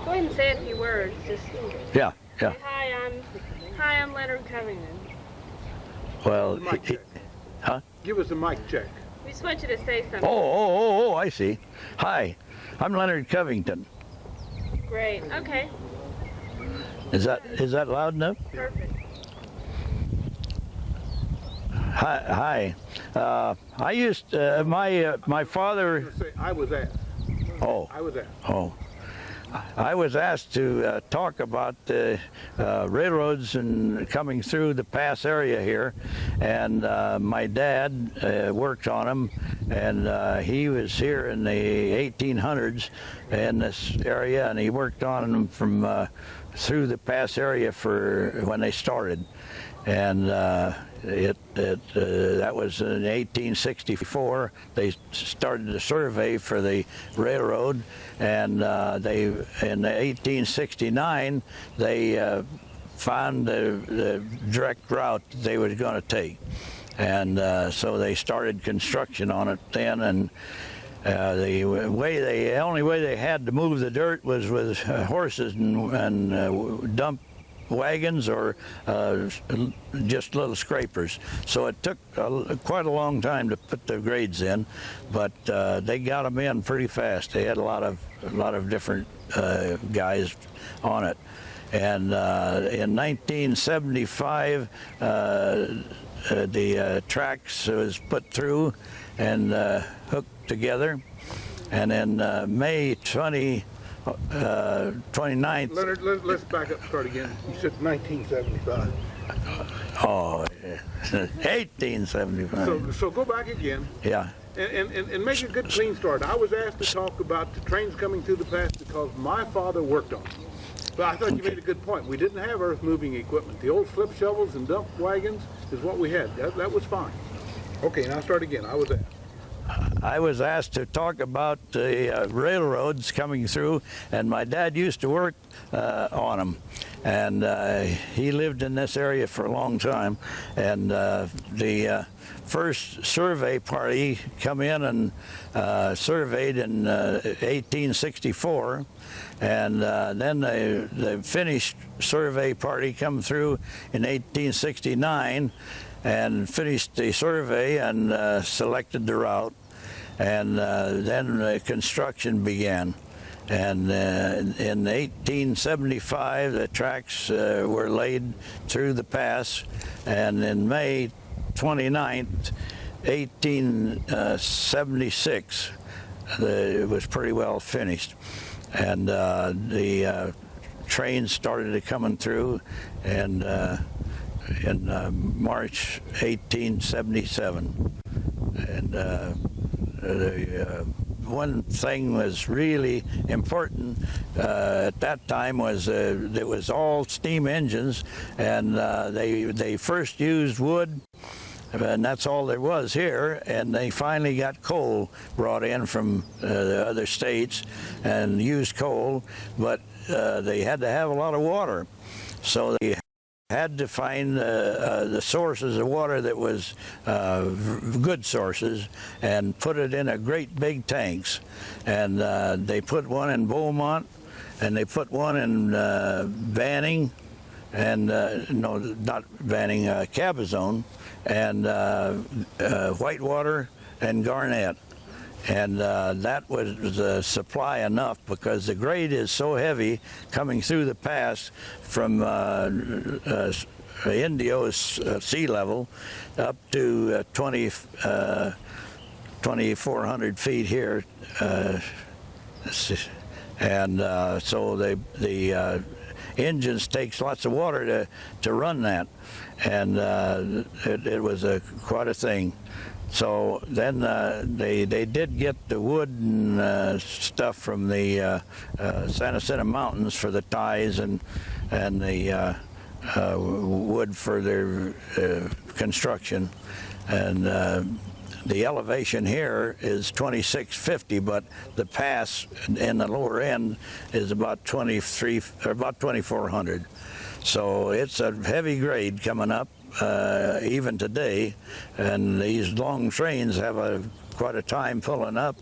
Go ahead and say a few words. Just Yeah, yeah. say, hi, I'm Leonard Covington. Well, Mic check. huh? Give us a mic check. We just want you to say something. Oh, I see. Hi, I'm Leonard Covington. Great. Okay. Is that loud enough? Perfect. Hi. I used my father. Say, I was asked. Oh. I was asked. Oh. I was asked to talk about railroads and coming through the pass area here, and my dad worked on them, and he was here in the 1800s in this area, and he worked on them from through the pass area for when they started, and that was in 1864. They started a survey for the railroad, and they in 1869 they found the direct route that they were going to take, and so they started construction on it then. And the only way they had to move the dirt was with horses and dump wagons or just little scrapers. So it took quite a long time to put the grades in, but they got them in pretty fast. They had a lot of different guys on it. And in 1975, the tracks was put through and hooked together. And in May 29th. Leonard, let's back up and start again. You said 1975. Oh, 1875. So go back again. Yeah. And make a good clean start. I was asked to talk about the trains coming through the pass because my father worked on them. But I thought you made a good point. We didn't have earth-moving equipment. The old slip shovels and dump wagons is what we had. That was fine. Okay, now start again. I was asked. I was asked to talk about the railroads coming through, and my dad used to work on them, and he lived in this area for a long time. And the first survey party come in and surveyed in 1864, and then the finished survey party come through in 1869 and finished the survey and selected the route, and then construction began. And in 1875 the tracks were laid through the pass, and in May 29th, 1876 it was pretty well finished, and the trains started coming through, and in March 1877. And the one thing was really important at that time was it was all steam engines, and they first used wood, and that's all there was here, and they finally got coal brought in from the other states and used coal, but they had to have a lot of water, so they had to find the sources of water that was good sources and put it in a great big tanks. And they put one in Beaumont, and they put one in Banning, and no, not Banning, Cabazon, and Whitewater and Garnett. And that was supply enough, because the grade is so heavy coming through the pass from Indio's sea level up to 2,400 feet here. And so the engines takes lots of water to run that. And it was quite a thing. So then they did get the wood and stuff from the Santa Cena Mountains for the ties and the wood for their construction. And the elevation here is 2650, but the pass in the lower end is about 2400. So it's a heavy grade coming up. Even today, and these long trains have quite a time pulling up,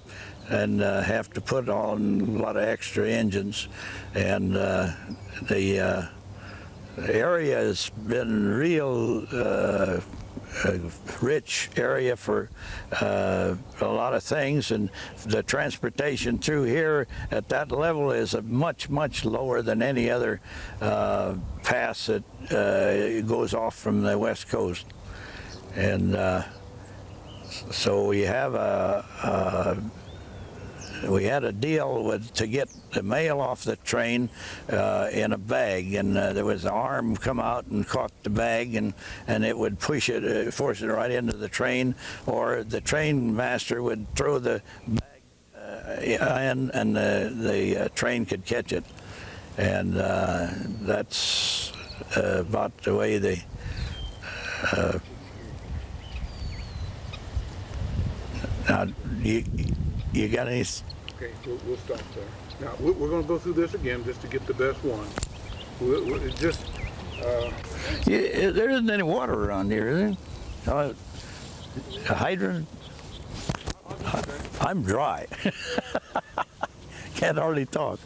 have to put on a lot of extra engines, and the area has been real rich area for a lot of things, and the transportation through here at that level is much lower than any other pass that goes off from the west coast. And so we have we had a deal to get the mail off the train in a bag, and there was an arm come out and caught the bag, and it would force it right into the train, or the train master would throw the bag in, and the train could catch it. And that's about the way they now you got any? Okay, we'll stop there. Now, we're going to go through this again just to get the best one. There isn't any water around here, is there? A hydrant? I'm dry. Can't hardly talk.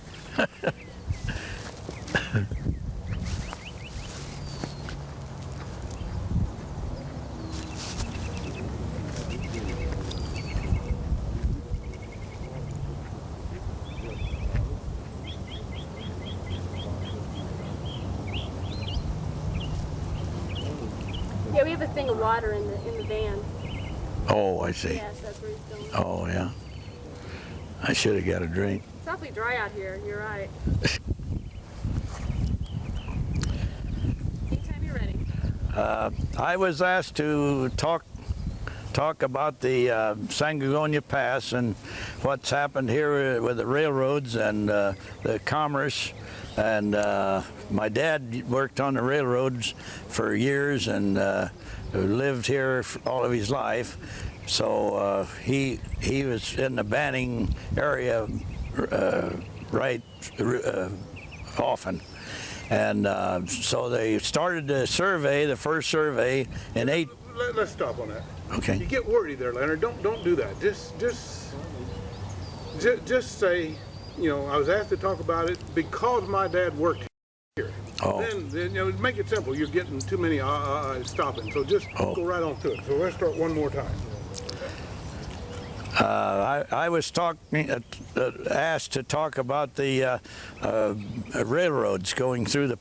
Yeah, we have a thing of water in the van. Oh, I see. Yes, that's where he's going. Oh, yeah. I should have got a drink. It's awfully dry out here. You're right. Anytime you're ready. I was asked to talk about the Sangagonia Pass and what's happened here with the railroads and the commerce. And my dad worked on the railroads for years and lived here all of his life. So he was in the Banning area right often. And so they started the survey, the first survey in Let's stop on that. Okay. You get wordy there, Leonard. Don't do that. Just say, you know, I was asked to talk about it because my dad worked here. Oh. Then you know, make it simple. You're getting too many stopping. So just go right on to it. So let's start one more time. I was asked to talk about the railroads going through the